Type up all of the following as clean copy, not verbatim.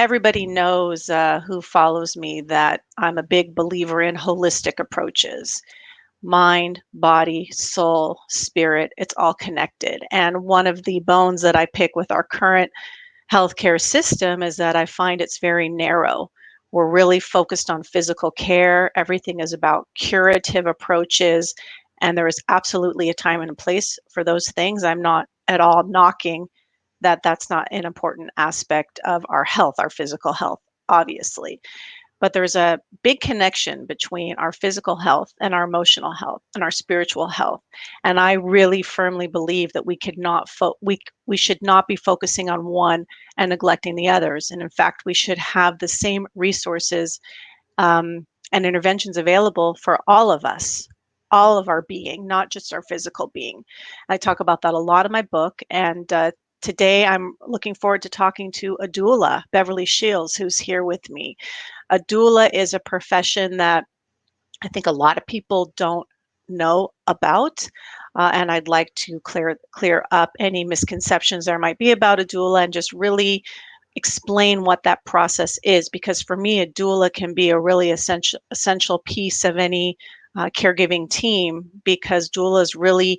everybody knows who follows me that I'm a big believer in holistic approaches. Mind, body, soul, spirit, it's all connected. And one of the bones that I pick with our current healthcare system is that I find it's very narrow. We're really focused on physical care. Everything is about curative approaches, and there is absolutely a time and a place for those things. I'm not at all knocking that that's not an important aspect of our health, our physical health, obviously. But there's a big connection between our physical health and our emotional health and our spiritual health. And I really firmly believe that we could not we should not be focusing on one and neglecting the others. And in fact, we should have the same resources and interventions available for all of us, all of our being, not just our physical being. I talk about that a lot in my book. And today I'm looking forward to talking to a doula, Beverley Shiels, who's here with me. A doula is a profession that I think a lot of people don't know about. And I'd like to clear up any misconceptions there might be about a doula and just really explain what that process is, because for me a doula can be a really essential piece of any caregiving team, because doulas really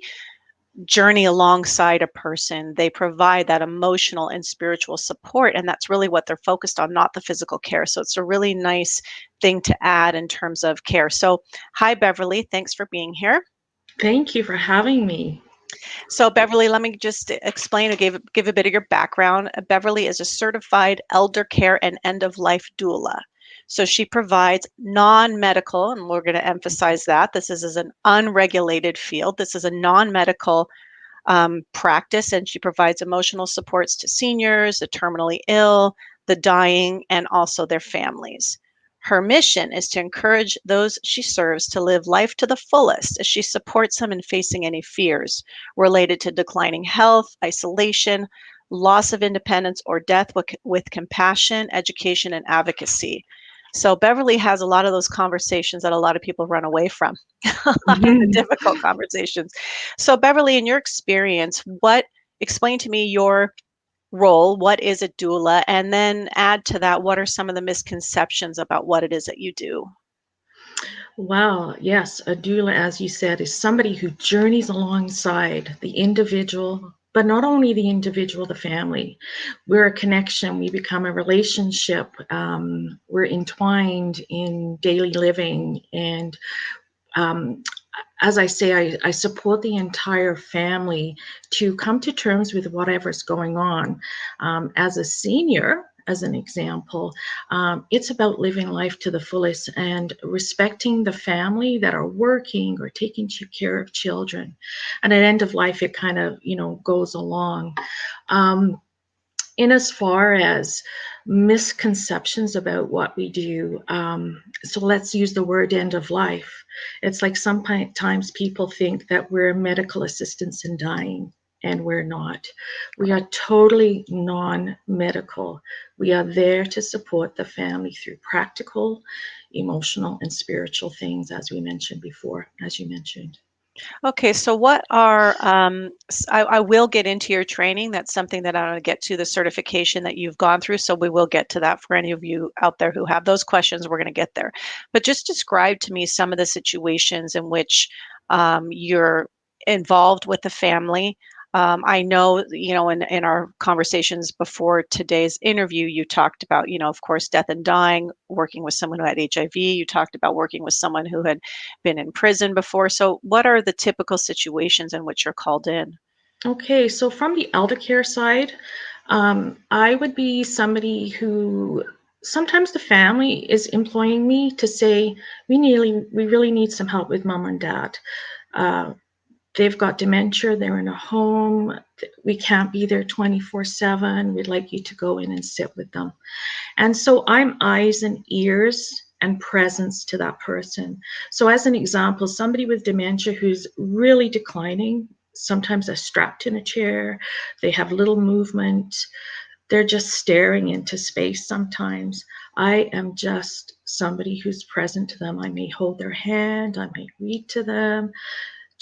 journey alongside a person. They provide that emotional and spiritual support, and that's really what they're focused on, not the physical care. So it's a really nice thing to add in terms of care. So hi Beverley, thanks for being here. Thank you for having me. So Beverley, let me just explain or give a bit of your background. Beverley is a certified elder care and end of life doula. So she provides non-medical, and we're going to emphasize that this is an unregulated field. This is a non-medical practice, and she provides emotional supports to seniors, the terminally ill, the dying, and also their families. Her mission is to encourage those she serves to live life to the fullest as she supports them in facing any fears related to declining health, isolation, loss of independence, or death with compassion, education, and advocacy. So Beverley has a lot of those conversations that a lot of people run away from, a lot of the difficult conversations. So Beverley, in your experience, explain to me your role, what is a doula, and then add to that, what are some of the misconceptions about what it is that you do? Wow, yes, a doula, as you said, is somebody who journeys alongside the individual, but not only the individual, the family. We're a connection, we become a relationship, we're entwined in daily living. And um, as I say, I support the entire family to come to terms with whatever's going on. As a senior, as an example, it's about living life to the fullest and respecting the family that are working or taking care of children. And at end of life, it kind of, goes along. Um, in as far as misconceptions about what we do, so let's use the word end of life. It's like sometimes people think that we're medical assistants in dying, and we're not. We are totally non-medical. We are there to support the family through practical, emotional, and spiritual things, as we mentioned before, as you mentioned. Okay, so what are, I will get into your training. That's something that I want to get to, the certification that you've gone through. So we will get to that for any of you out there who have those questions. We're going to get there. But just describe to me some of the situations in which you're involved with the family. I know, in our conversations before today's interview, you talked about, of course, death and dying, working with someone who had HIV. You talked about working with someone who had been in prison before. So what are the typical situations in which you're called in? Okay, so from the elder care side, I would be somebody who sometimes the family is employing me to say, we really need some help with mom and dad. Uh, they've got dementia, they're in a home, we can't be there 24/7. We'd like you to go in and sit with them. And so I'm eyes and ears and presence to that person. So, as an example, somebody with dementia who's really declining, sometimes they're strapped in a chair, they have little movement, they're just staring into space sometimes. I am just somebody who's present to them. I may hold their hand, I may read to them,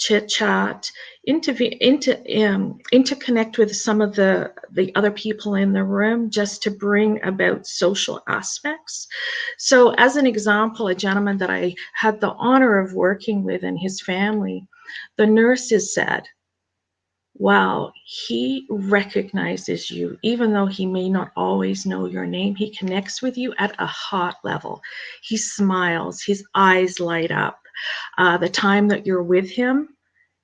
chit chat, interconnect with some of the other people in the room, just to bring about social aspects. So, as an example, a gentleman that I had the honor of working with and his family, the nurses said, wow, he recognizes you, even though he may not always know your name. He connects with you at a heart level. He smiles, his eyes light up. The time that you're with him,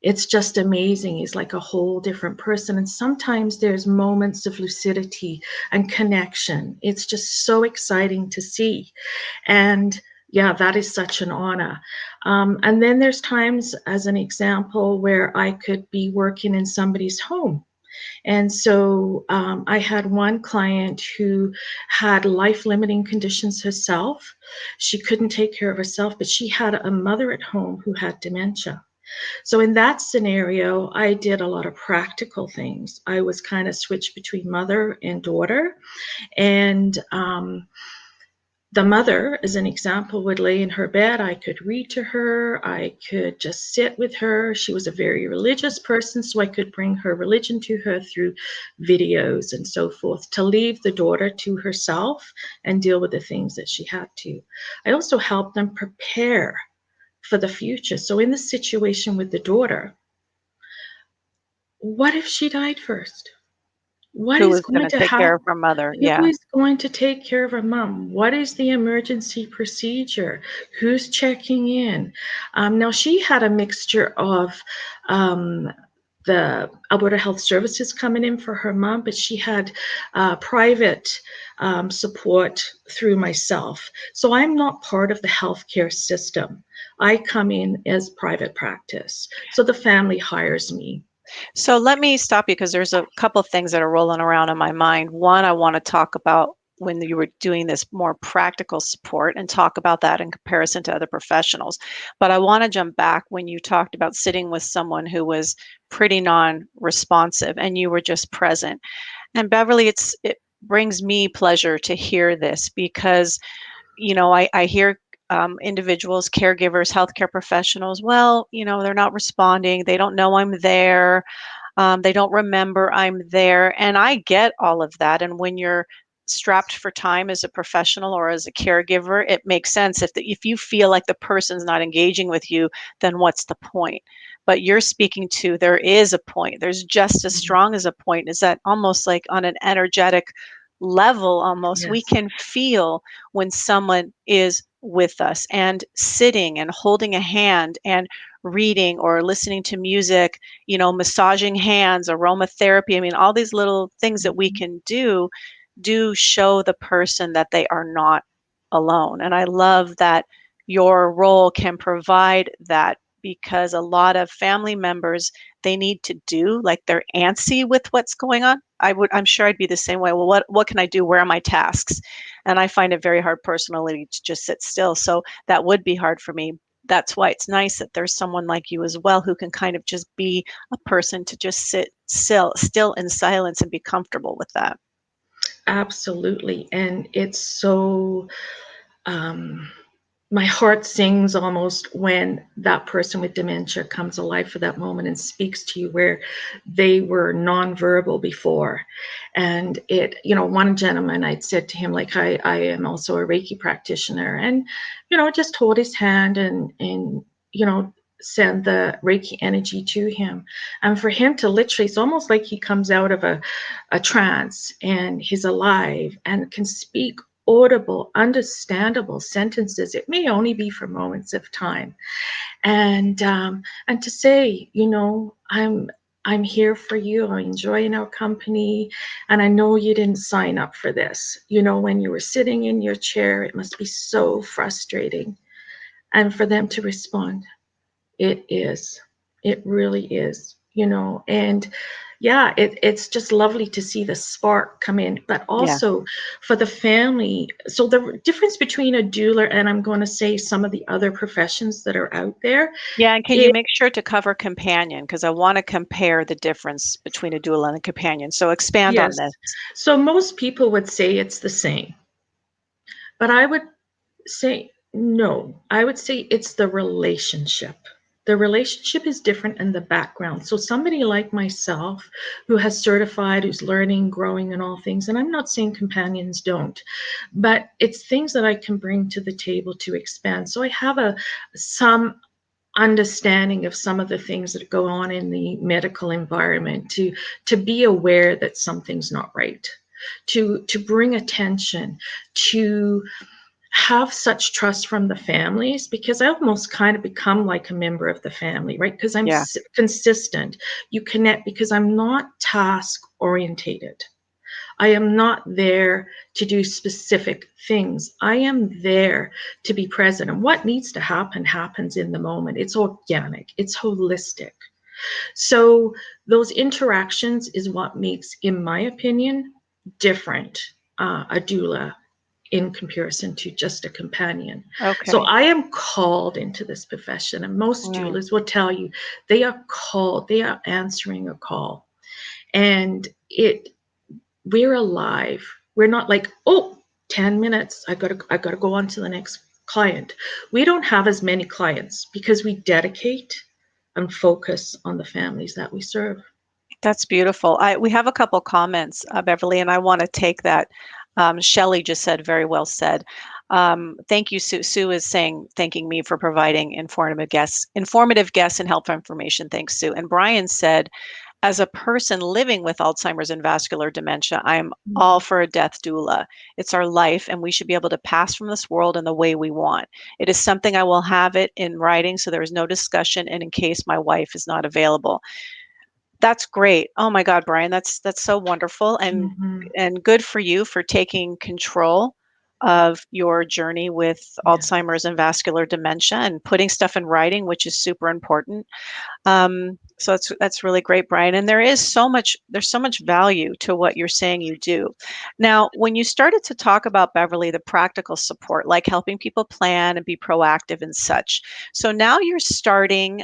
it's just amazing. He's like a whole different person. And sometimes there's moments of lucidity and connection. It's just so exciting to see. And yeah, that is such an honor. And then there's times, as an example, where I could be working in somebody's home. And so I had one client who had life limiting conditions herself. She couldn't take care of herself, but she had a mother at home who had dementia. So in that scenario, I did a lot of practical things. I was kind of switched between mother and daughter. And the mother, as an example, would lay in her bed. I could read to her. I could just sit with her. She was a very religious person, so I could bring her religion to her through videos and so forth, to leave the daughter to herself and deal with the things that she had to. I also helped them prepare for the future. So in the situation with the daughter, what if she died first? What Who is is going going to to take care happen? of her mother? Who Yeah. is going to take care of her mom? What is the emergency procedure? Who's checking in? Now, she had a mixture of um, the Alberta Health Services coming in for her mom, but she had private support through myself. So I'm not part of the healthcare system. I come in as private practice. So the family hires me. So let me stop you because there's a couple of things that are rolling around in my mind. One, I want to talk about when you were doing this more practical support and talk about that in comparison to other professionals. But I want to jump back when you talked about sitting with someone who was pretty non-responsive and you were just present. And Beverly, it brings me pleasure to hear this because I hear individuals, caregivers, healthcare professionals, well, they're not responding. They don't know I'm there. They don't remember I'm there. And I get all of that. And when you're strapped for time as a professional or as a caregiver, it makes sense. If you feel like the person's not engaging with you, then what's the point? But you're speaking to there is a point. There's just as strong as a point. Is that almost like on an energetic level, almost we Yes. can feel when someone is with us and sitting and holding a hand and reading or listening to music, massaging hands, aromatherapy. I mean, all these little things that we can do show the person that they are not alone. And I love that your role can provide that because a lot of family members, they need to do like they're antsy with what's going on. I'm sure I'd be the same way. Well, what can I do? Where are my tasks? And I find it very hard personally to just sit still. So that would be hard for me. That's why it's nice that there's someone like you as well who can kind of just be a person to just sit still in silence and be comfortable with that. Absolutely. And it's so, um, my heart sings almost when that person with dementia comes alive for that moment and speaks to you where they were nonverbal before. And one gentleman, I'd said to him, like, I am also a Reiki practitioner, and, just hold his hand and, you know, send the Reiki energy to him. And for him to literally, it's almost like he comes out of a trance and he's alive and can speak audible, understandable sentences. It may only be for moments of time, and to say, I'm here for you. I'm enjoying our company, and I know you didn't sign up for this. When you were sitting in your chair, it must be so frustrating, and for them to respond, it is. It really is, and yeah, it's just lovely to see the spark come in, but Yeah. also for the family. So the difference between a doula and, I'm going to say, some of the other professions that are out there Yeah, and can you is, make sure to cover companion? Because I want to compare the difference between a doula and a companion. So expand on yes. this. So most people would say it's the same, but I would say no. I would say it's the relationship. The relationship is different in the background. So somebody like myself who has certified, who's learning, growing in all things, and I'm not saying companions don't, but it's things that I can bring to the table to expand. So I have some understanding of some of the things that go on in the medical environment to be aware that something's not right, to bring attention, to have such trust from the families, because I almost kind of become like a member of the family, right? Because I'm Yeah. consistent. You connect because I'm not task orientated. I am not there to do specific things. I am there to be present. And what needs to happen happens in the moment. It's organic, it's holistic. So, those interactions is what makes, in my opinion, different a doula in comparison to just a companion. So Okay. I am called into this profession, and most Mm. doulas will tell you they are called, they are answering a call. And we're alive. We're not like, oh, 10 minutes, I gotta go on to the next client. We don't have as many clients because we dedicate and focus on the families that we serve. That's beautiful. We have a couple comments, Beverly, and I want to take that. Shelley just said, very well said. Thank you, Sue. Sue is saying, thanking me for providing informative guests and helpful information. Thanks, Sue. And Brian said, as a person living with Alzheimer's and vascular dementia, I'm all for a death doula. It's our life, and we should be able to pass from this world in the way we want. It is something I will have it in writing, so there is no discussion, and in case my wife is not available. That's great. Oh my God, Brian, that's so wonderful Mm-hmm. and good for you for taking control of your journey with Yes. Alzheimer's and vascular dementia and putting stuff in writing, which is super important. So that's really great, Brian. And there's so much value to what you're saying you do. Now, when you started to talk about Beverly, the practical support, like helping people plan and be proactive and such. So now you're starting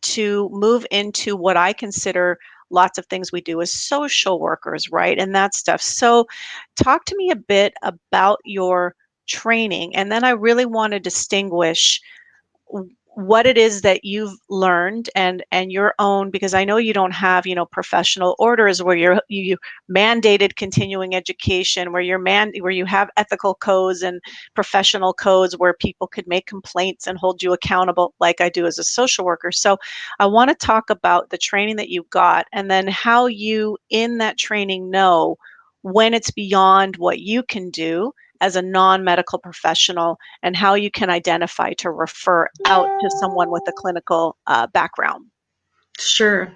to move into what I consider lots of things we do as social workers, right? And that stuff. So, talk to me a bit about your training. And then I really want to distinguish what it is that you've learned and your own, because I know you don't have, professional orders where you mandated continuing education, where where you have ethical codes and professional codes where people could make complaints and hold you accountable like I do as a social worker. So I want to talk about the training that you got and then how you in that training know when it's beyond what you can do as a non-medical professional and how you can identify to refer out to someone with a clinical background. Sure.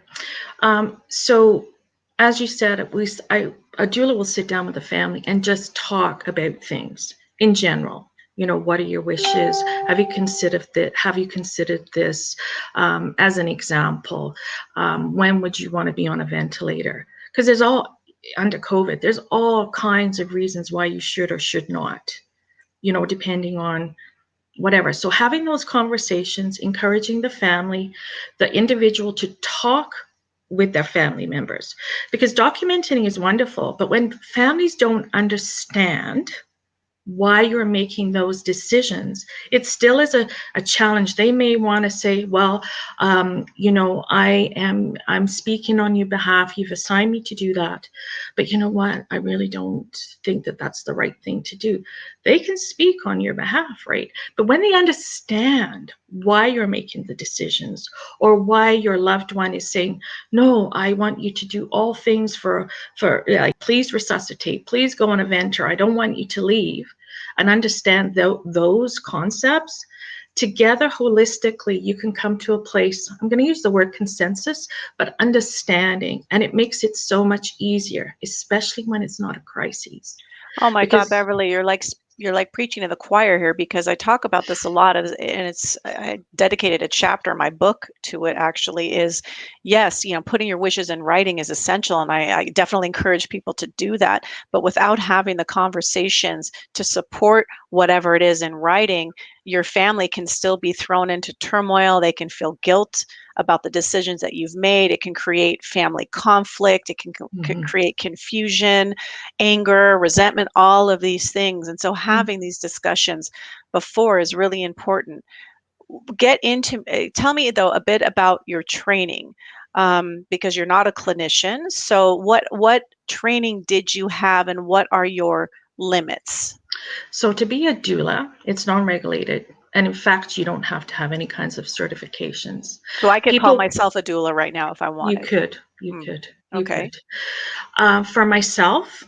So, as you said, a doula will sit down with the family and just talk about things in general. What are your wishes? Have you considered that? Have you considered this? As an example, when would you want to be on a ventilator? Because there's all under COVID. There's all kinds of reasons why you should or should not. Depending on whatever. So having those conversations, encouraging the family, the individual to talk with their family members, because documenting is wonderful, but when families don't understand why you're making those decisions, it still is a challenge. They may want to say, well, I'm speaking on your behalf, you've assigned me to do that, but you know what, I really don't think that that's the right thing to do. They can speak on your behalf, right? But when they understand why you're making the decisions, or why your loved one is saying, no, I want you to do all things for like, please resuscitate, please go on a vent, or I don't want you to leave, and understand those concepts together holistically, you can come to a place, I'm going to use the word consensus, but understanding. And it makes it so much easier, especially when it's not a crisis. Oh my God, Because, Beverly, you're like preaching to the choir here because I talk about this a lot and I dedicated a chapter in my book to it actually is yes, putting your wishes in writing is essential and I definitely encourage people to do that, but without having the conversations to support whatever it is in writing, your family can still be thrown into turmoil. They can feel guilt about the decisions that you've made. It can create family conflict. It can mhm, create confusion, anger, resentment, all of these things. And so having these discussions before is really important. get into tell me though a bit about your training, because you're not a clinician. So what training did you have, and what are your limits? So to be a doula, it's non-regulated. And in fact, you don't have to have any kinds of certifications. So I could call People, myself a doula right now if I you wanted. could, you Mm, could, you okay. could. For myself,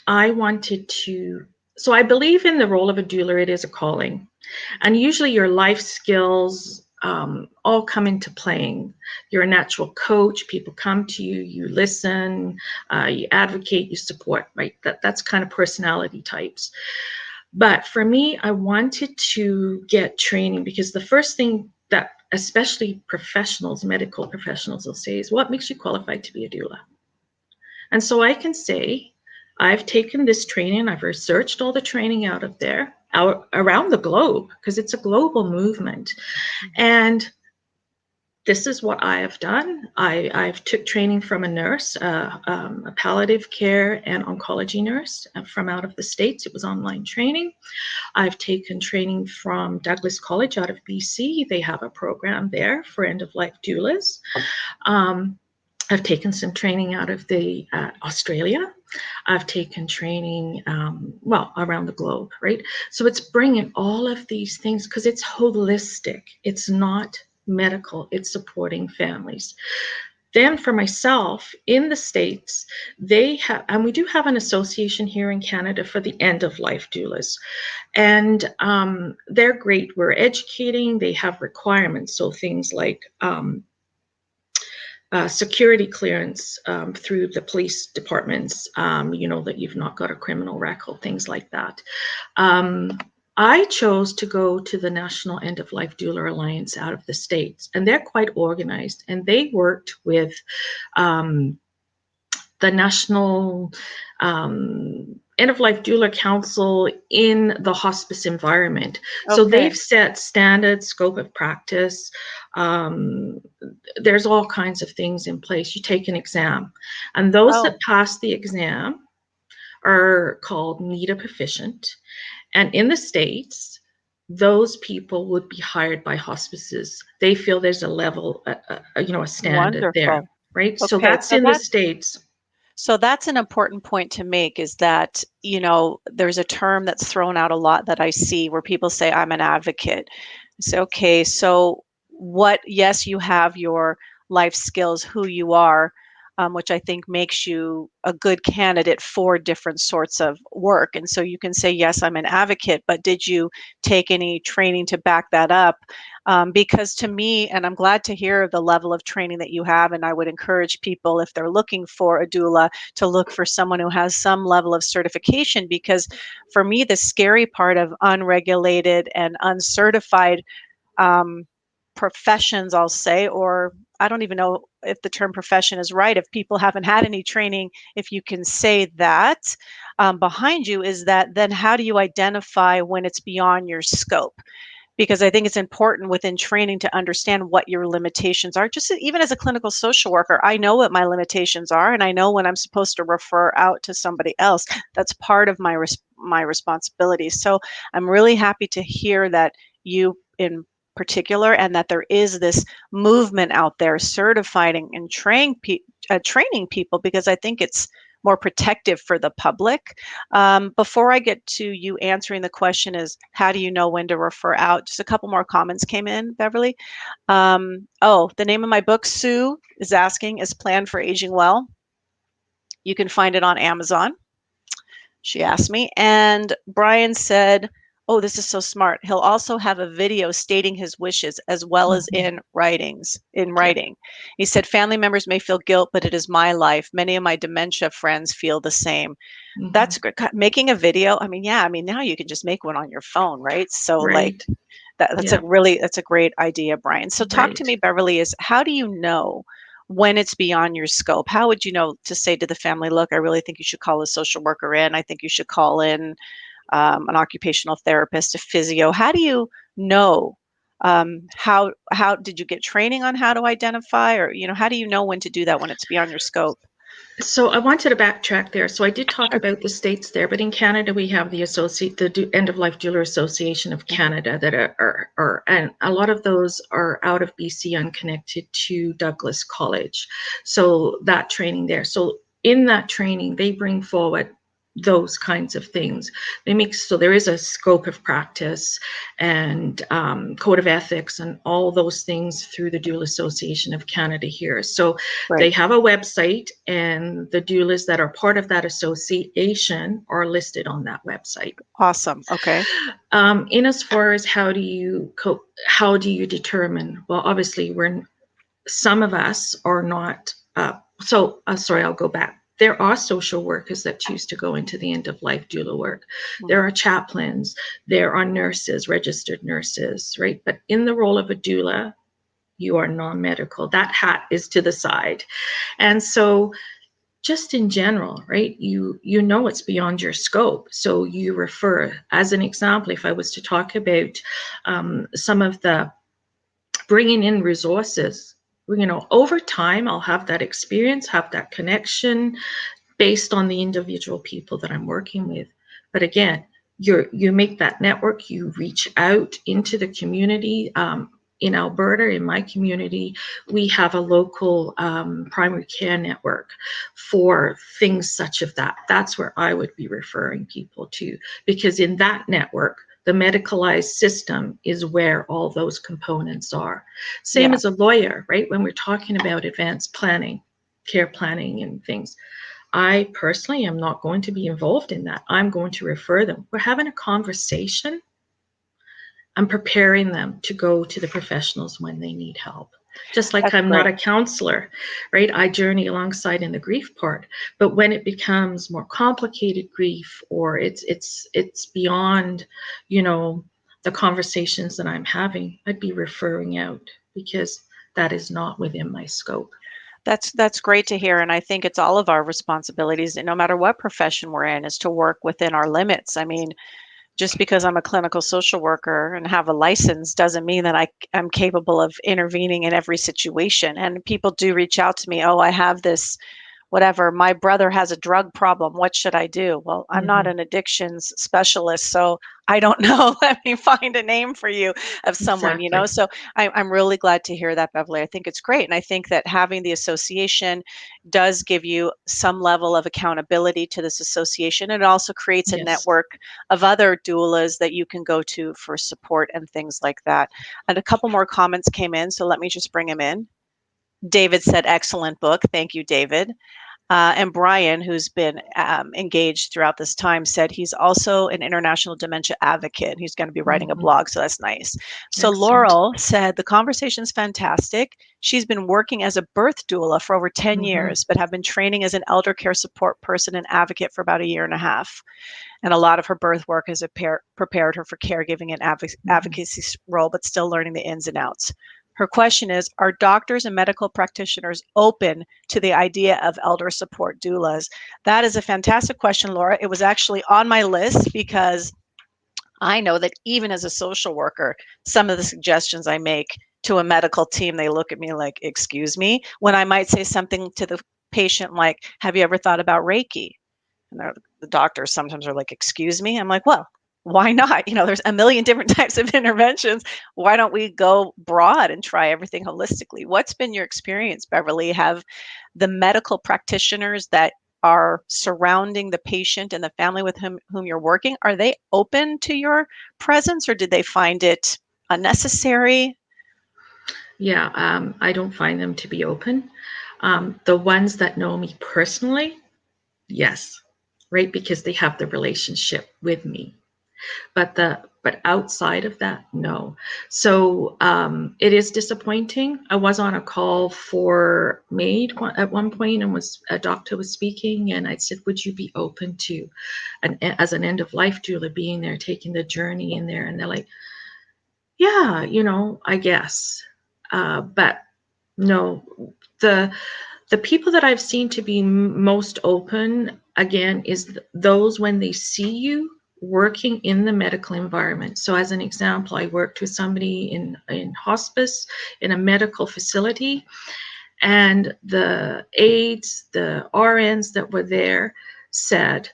I wanted to, so I believe in the role of a doula, it is a calling. And usually your life skills all come into playing. You're a natural coach, people come to you, you listen, you advocate, you support, right? That's kind of personality types. But for me, I wanted to get training because the first thing that especially professionals, medical professionals will say is, what makes you qualified to be a doula? And so I can say, I've taken this training, I've researched all the training out of there, out around the globe, because it's a global movement. And this is what I have done. I've took training from a nurse, a palliative care and oncology nurse from out of the States. It was online training. I've taken training from Douglas College out of BC. They have a program there for end-of-life doulas. Um, I've taken some training out of the Australia. I've taken training, well, around the globe, right? So it's bringing all of these things because it's holistic. It's not medical. It's supporting families. Then for myself in the States, they have, and we do have an association here in Canada for the end of life doulas. And they're great. We're educating. They have requirements. So things like security clearance through the police departments, that you've not got a criminal record, things like that. Um, I chose to go to the National End of Life Doula Alliance out of the States, and they're quite organized, and they worked with um, the National End of Life Doula Council in the hospice environment. So they've Okay. set standards, scope of practice. Um, there's all kinds of things in place. You take an exam, and those that Oh, pass the exam are called NEDA proficient. And in the States, those people would be hired by hospices. They feel there's a level, a standard there, wonderful. right? So Okay, that's in the States. so that's an important point to make, is that, there's a term that's thrown out a lot that I see where people say, I'm an advocate. I say, okay, so yes, you have your life skills, who you are, which I think makes you a good candidate for different sorts of work. And so you can say, yes, I'm an advocate, but did you take any training to back that up? Because to me, and I'm glad to hear the level of training that you have, and I would encourage people, if they're looking for a doula, to look for someone who has some level of certification. Because for me, the scary part of unregulated and uncertified um, professions, I'll say, or I don't even know if the term profession is right, if people haven't had any training, if you can say that, behind you, is that then how do you identify when it's beyond your scope? Because I think it's important within training to understand what your limitations are. Just even as a clinical social worker, I know what my limitations are, and I know when I'm supposed to refer out to somebody else. That's part of my responsibility. So I'm really happy to hear that you in particular, and that there is this movement out there certifying and training people, because I think it's more protective for the public. Before I get to you answering the question is, how do you know when to refer out? Just a couple more comments came in, Beverly. The name of my book, Sue is asking, is Plan for Aging Well. You can find it on Amazon, she asked me. And Brian said, oh, this is so smart. He'll also have a video stating his wishes as well as Mhm. in Yeah, writing. He said, family members may feel guilt, but it is my life. Many of my dementia friends feel the same. That's mhm. great. Making a video. I mean, yeah, I mean, now you can just make one on your phone, right? So like Right. Yeah, that's a great idea, Brian. So talk to right. me, Beverly, is how do you know when it's beyond your scope? How would you know to say to the family, look, I really think you should call a social worker in. I think you should call in an occupational therapist, a physio. How do you know? How did you get training on how to identify, or how do you know when to do that when it's beyond your scope? So I wanted to backtrack there. So I did talk Sure. about the states there, but in Canada we have the End of Life Doula Association of Mhm. Canada that and a lot of those are out of BC unconnected to Douglas College. So that training there. So in that training, they bring forward those kinds of things. They make so there is a scope of practice and code of ethics and all those things through the Doula Association of Canada here. So they Right. have a website, and the doulas that are part of that association are listed on that website. Awesome. Okay. In as far as how do you determine? Well, obviously, some of us are not. Sorry, I'll go back. There are social workers that choose to go into the end of life doula work. There Mhm. are chaplains. There are nurses, registered nurses, right? But in the role of a doula, you are non-medical. That hat is to the side. And so just in general, right, you know it's beyond your scope, so you refer. As an example, if I was to talk about some of the bringing in resources, over time I'll have that experience, have that connection based on the individual people that I'm working with. But again, you make that network, you reach out into the community. In Alberta, in my community, we have a local primary care network for things such as that. That's where I would be referring people to, because in that network, the medicalized system is where all those components are. Same Yeah. as a lawyer, right? When we're talking about advanced planning, care planning, and things, I personally am not going to be involved in that. I'm going to refer them. We're having a conversation. I'm preparing them to go to the professionals when they need help. Just like That's I'm not great. a counselor, right? I journey alongside in the grief part. But when it becomes more complicated grief, or it's beyond, you know, the conversations that I'm having, I'd be referring out, because that is not within my scope. That's great to hear, and I think it's all of our responsibilities, no matter what profession we're in, is to work within our limits. I mean, just because I'm a clinical social worker and have a license doesn't mean that am capable of intervening in every situation. And people do reach out to me, oh, I have this whatever, my brother has a drug problem. What should I do? Well, I'm not Mm-hmm. an addictions specialist, so I don't know. Let me find a name for you of someone, you know? Exactly. So I'm really glad to hear that, Beverly. I think it's great. And I think that having the association does give you some level of accountability to this association. And it also creates a Yes. network of other doulas that you can go to for support and things like that. And a couple more comments came in, so let me just bring them in. David said, excellent book. Thank you, David. And Brian, who's been engaged throughout this time, said he's also an international dementia advocate. He's going to be writing a Mm-hmm. blog, so that's nice. So Excellent. Laurel said the conversation's fantastic. She's been working as a birth doula for over 10 Mm-hmm. years, but have been training as an elder care support person and advocate for about a year and a half. And a lot of her birth work has prepared her for caregiving and Mm-hmm. advocacy role, but still learning the ins and outs. Her question is, are doctors and medical practitioners open to the idea of elder support doulas? That is a fantastic question, Laura. It was actually on my list because I know that even as a social worker, some of the suggestions I make to a medical team, they look at me like, excuse me, when I might say something to the patient like, have you ever thought about Reiki? And the doctors sometimes are like, excuse me? I'm like, well, why not? You know, there's a million different types of interventions. Why don't we go broad and try everything holistically? What's been your experience, Beverly? Have the medical practitioners that are surrounding the patient and the family with whom you're working, are they open to your presence or did they find it unnecessary? Yeah, I don't find them to be open. The ones that know me personally, yes, right, because they have the relationship with me. But outside of that, no. So it is disappointing. I was on a call for MAID at one point, and was a doctor was speaking, and I said, "Would you be open to as an end of life doula being there, taking the journey in there?" And they're like, "Yeah, I guess." But no, the the people that I've seen to be most open, again, is those when they see you working in the medical environment. So as an example, I worked with somebody in hospice in a medical facility, And the aides, the RNs that were there said,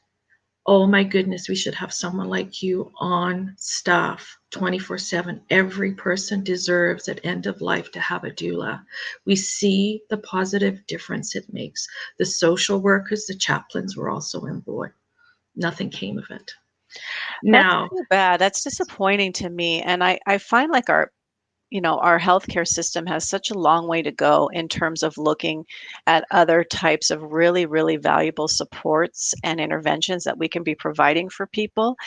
oh my goodness, we should have someone like you on staff 24/7. Every person deserves at end of life to have a doula. We see the positive difference it makes. The social workers, the chaplains were also on board. Nothing came of it. That's Now, too bad. That's disappointing to me. And I find like our healthcare system has such a long way to go in terms of looking at other types of really, really valuable supports and interventions that we can be providing for people.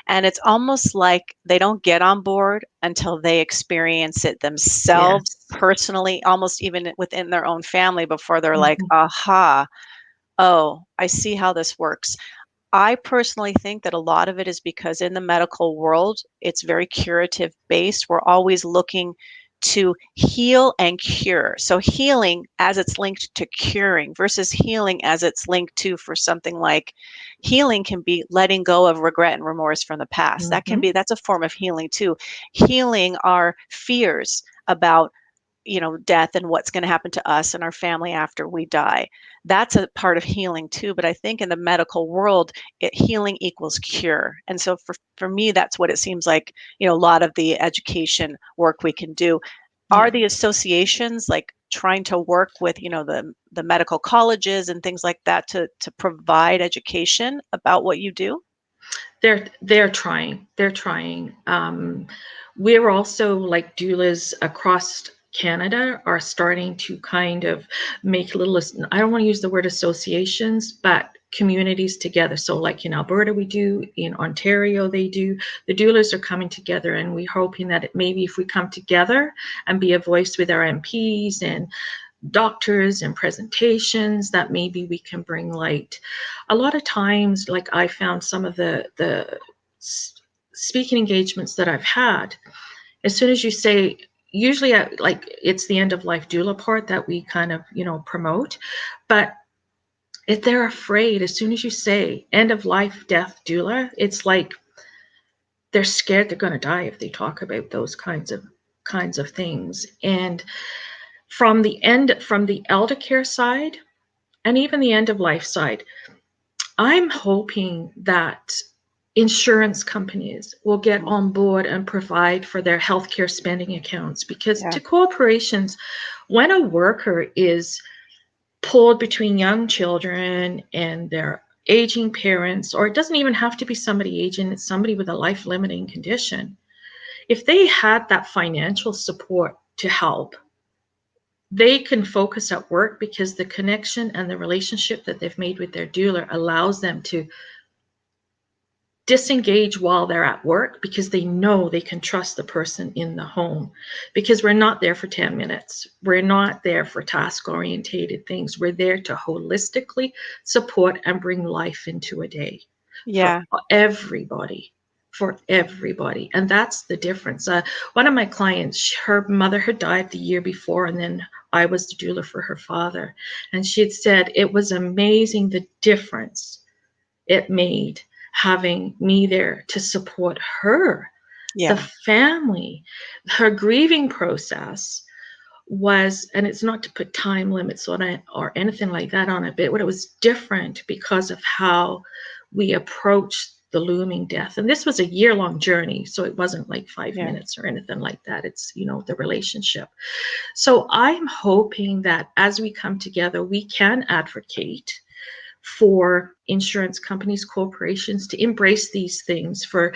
And it's almost like they don't get on board until they experience it themselves yes. personally, almost even within their own family before they're like, Mhm. aha, oh, I see how this works. I personally think that a lot of it is because in the medical world, it's very curative based. We're always looking to heal and cure. So, healing as it's linked to curing versus healing as it's linked to for something like healing can be letting go of regret and remorse from the past. Mhm. That's a form of healing too. Healing our fears about death and what's going to happen to us and our family after we die. That's a part of healing too. But I think in the medical world, healing equals cure. And so for me, that's what it seems like, a lot of the education work we can do. Are Yeah. the associations like trying to work with, the medical colleges and things like that to provide education about what you do? They're trying. They're trying. We're also like doulas across Canada are starting to kind of make little. I don't want to use the word associations, but communities together. So, like in Alberta, we do. In Ontario, they do. The doulas are coming together, and we're hoping that maybe if we come together and be a voice with our MPs and doctors and presentations, that maybe we can bring light. A lot of times, like I found some of the speaking engagements that I've had, as soon as you say, usually like it's the end of life doula part that we kind of promote, but if they're afraid, as soon as you say end of life death doula, it's like they're scared they're going to die if they talk about those kinds of things. And from the elder care side and even the end of life side, I'm hoping that insurance companies will get Mhm. on board and provide for their healthcare spending accounts, because Yeah, to corporations, when a worker is pulled between young children and their aging parents, or it doesn't even have to be somebody aging, it's somebody with a life limiting condition, if they had that financial support to help, they can focus at work because the connection and the relationship that they've made with their doula allows them to disengage while they're at work because they know they can trust the person in the home, because we're not there for 10 minutes, we're not there for task orientated things, we're there to holistically support and bring life into a day for yeah, everybody, and that's the difference. One of my clients, her mother had died the year before, and then I was the doula for her father, and she had said it was amazing the difference it made having me there to support her, the yeah, family. Her grieving process was, and it's not to put time limits on it or anything like that on it, but it was different because of how we approached the looming death. And this was a year-long journey, so it wasn't like five yeah, minutes or anything like that. It's, the relationship. So I'm hoping that as we come together, we can advocate for insurance companies, corporations to embrace these things for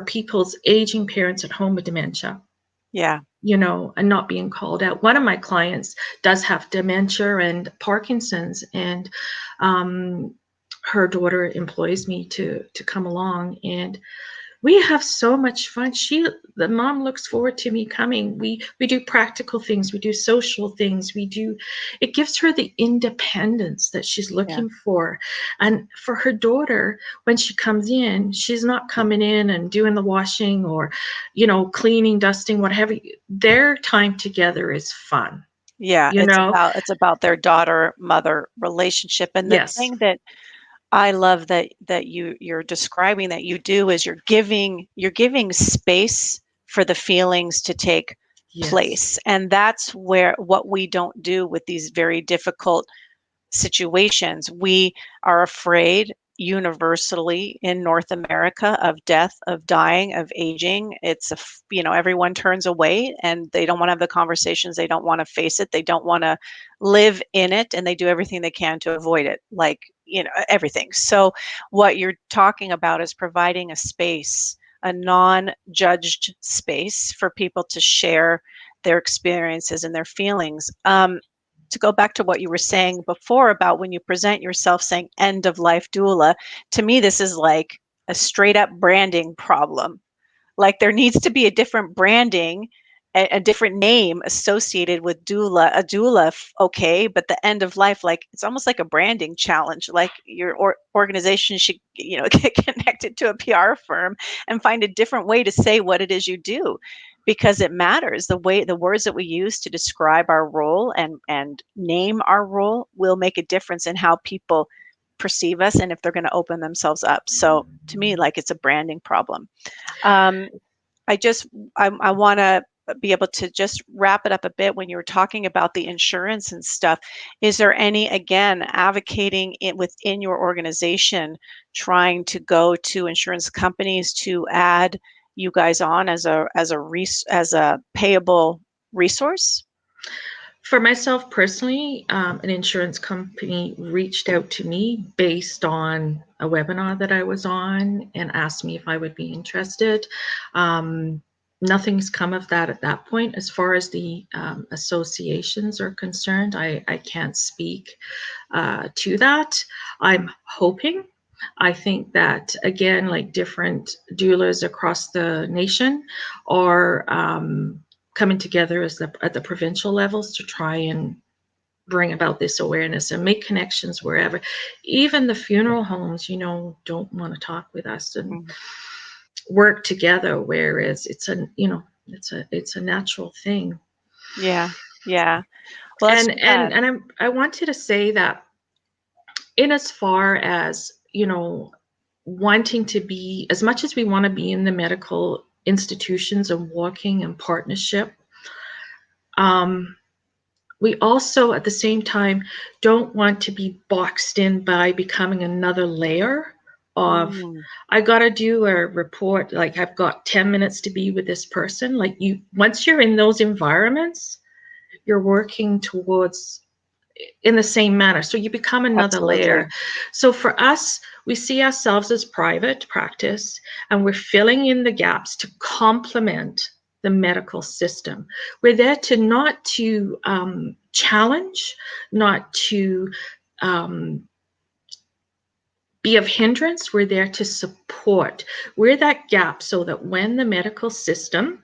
people's aging parents at home with dementia, yeah, and not being called out. One of my clients does have dementia and Parkinson's, and um, her daughter employs me to come along, and we have so much fun. The mom looks forward to me coming. We do practical things, we do social things, it gives her the independence that she's yeah, looking for. And for her daughter, when she comes in, she's not coming in and doing the washing or, cleaning, dusting, whatever. Their time together is fun, yeah. you It's know? about it's about their daughter-mother relationship. And the Yes. thing that I love that you're describing that you do is you're giving space for the feelings to take Yes. place. And that's where what we don't do with these very difficult situations. We are afraid universally in North America of death, of dying, of aging. Everyone turns away and they don't want to have the conversations. They don't want to face it. They don't want to live in it, and they do everything they can to avoid it, like, everything. So, what you're talking about is providing a space, a non judged space for people to share their experiences and their feelings. To go back to what you were saying before about when you present yourself saying end of life doula, to me, this is like a straight up branding problem. Like, there needs to be a different branding, a different name associated with doula. A doula, okay, but the end of life, like, it's almost like a branding challenge. Like, your organization should, get connected to a PR firm and find a different way to say what it is you do, because it matters. The words that we use to describe our role and name our role will make a difference in how people perceive us and if they're going to open themselves up. So to me, like, it's a branding problem. um, I want to be able to just wrap it up a bit. When you were talking about the insurance and stuff, is there any, again, advocating it within your organization, trying to go to insurance companies to add you guys on as a payable resource? For myself personally, an insurance company reached out to me based on a webinar that I was on and asked me if I would be interested. Um, Nothing's come of that at that point. As far as the associations are concerned, I can't speak to that. I'm hoping. I think that, again, like different doulas across the nation are coming together at the provincial levels to try and bring about this awareness and make connections wherever. Even the funeral homes, don't want to talk with us and Mhm. work together, whereas it's a natural thing. Yeah, yeah. Well, that's And too bad. and and I wanted to say that, in as far as wanting to be, as much as we want to be in the medical institutions and working in partnership, um, we also at the same time don't want to be boxed in by becoming another layer of, Mm, I got to do a report, like I've got 10 minutes to be with this person. Like, once you're in those environments, you're working towards in the same manner. So you become another layer. absolutely. So for us, we see ourselves as private practice, and we're filling in the gaps to complement the medical system. We're there to not to challenge, not to um, be of hindrance. We're there to support. We're that gap so that when the medical system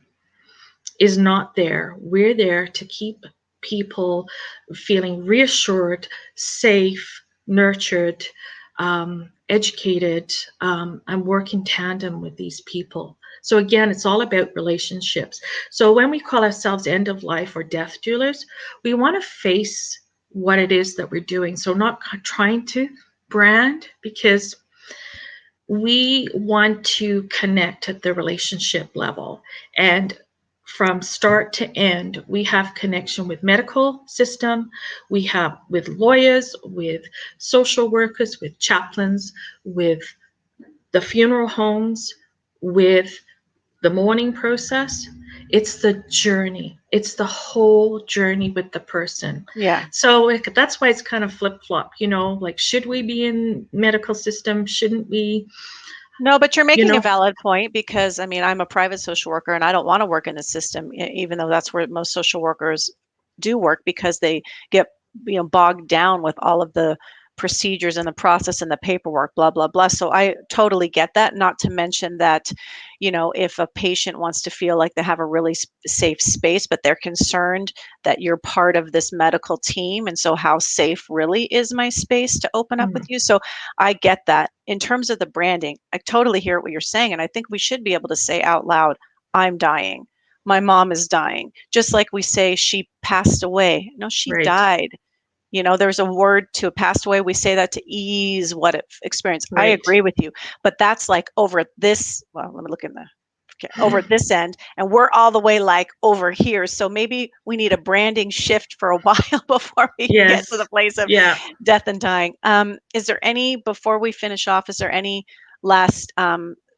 is not there, we're there to keep people feeling reassured, safe, nurtured, educated, and work in tandem with these people. So again, it's all about relationships. So when we call ourselves end of life or death doulas, we want to face what it is that we're doing. So not trying to brand, because we want to connect at the relationship level. And from start to end, we have connection with medical system, we have with lawyers, with social workers, with chaplains, with the funeral homes, with the mourning process. It's the journey. It's the whole journey with the person. Yeah. So that's why it's kind of flip flop, like, should we be in medical system? Shouldn't we? No, but you're You making a know, valid point, because I mean, I'm a private social worker and I don't want to work in the system, even though that's where most social workers do work, because they get, bogged down with all of the procedures and the process and the paperwork, blah, blah, blah. So I totally get that. Not to mention that, if a patient wants to feel like they have a really safe space, but they're concerned that you're part of this medical team. And so, how safe really is my space to open up with mm, you? So I get that. In terms of the branding, I totally hear what you're saying. And I think we should be able to say out loud, I'm dying. My mom is dying. Just like we say she passed away. No, she right, died. There's a word to passed away. We say that to ease what it experienced. I right. agree with you. But that's like over this. Well, let me look in the over at this end, and we're all the way like over here. So maybe we need a branding shift for a while before we get to the Yes. place of Yeah. death and dying. Is there any, before we finish off, is there any last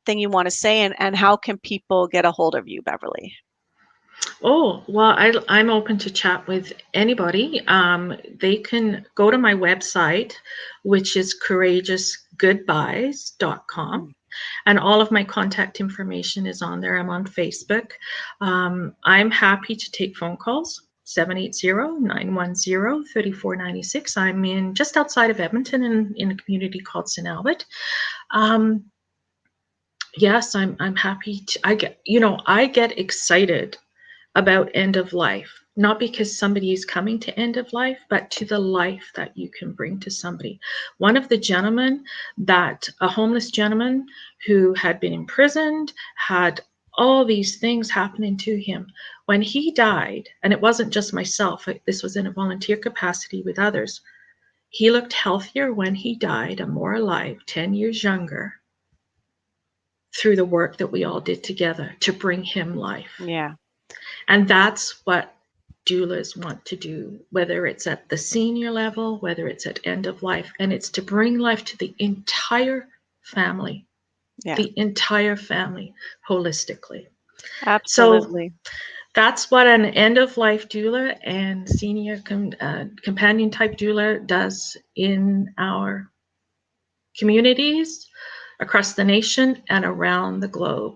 thing you want to say, and how can people get a hold of you, Beverley? Oh, well, I'm open to chat with anybody. They can go to my website, which is courageousgoodbyes.com. Mm. And all of my contact information is on there. I'm on Facebook. I'm happy to take phone calls. 780-910-3496. I'm in just outside of Edmonton in a community called St. Albert. Um, yes, I'm happy to. I get excited about end of life, not because somebody is coming to end of life, but to the life that you can bring to somebody. One of the gentlemen, a homeless gentleman who had been imprisoned, had all these things happening to him. When he died, and it wasn't just myself, this was in a volunteer capacity with others, he looked healthier when he died and more alive, 10 years younger, through the work that we all did together to bring him life. Yeah. And that's what doulas want to do, whether it's at the senior level, whether it's at end of life, and it's to bring life to the entire family, Yeah. the entire family holistically. So Absolutely. that's what an end of life doula and senior companion type doula does in our communities across the nation and around the globe.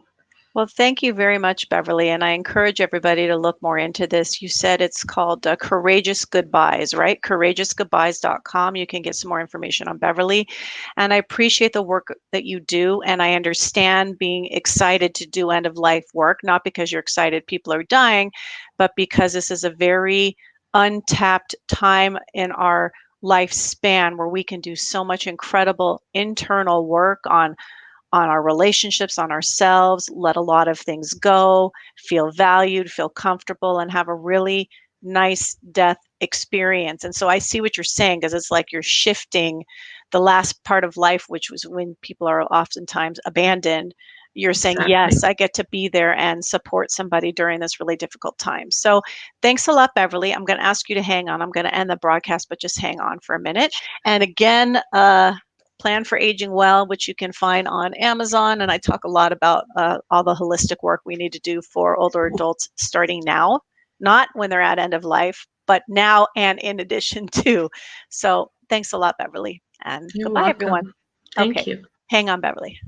Well, thank you very much, Beverley. And I encourage everybody to look more into this. You said it's called Courageous Goodbyes, right? Courageousgoodbyes.com. You can get some more information on Beverley. And I appreciate the work that you do. And I understand being excited to do end of life work, not because you're excited people are dying, but because this is a very untapped time in our lifespan where we can do so much incredible internal work on our relationships, on ourselves, let a lot of things go, feel valued, feel comfortable, and have a really nice death experience. And so I see what you're saying, because it's like you're shifting the last part of life, which was when people are oftentimes abandoned. You're saying, Exactly. yes, I get to be there and support somebody during this really difficult time. So thanks a lot, Beverley. I'm going to ask you to hang on. I'm going to end the broadcast, but just hang on for a minute. And again, Plan for Aging Well, which you can find on Amazon. And I talk a lot about all the holistic work we need to do for older adults starting now, not when they're at end of life, but now and in addition to. So thanks a lot, Beverley. And You're goodbye, everyone. welcome. Thank Okay, you. hang on, Beverley.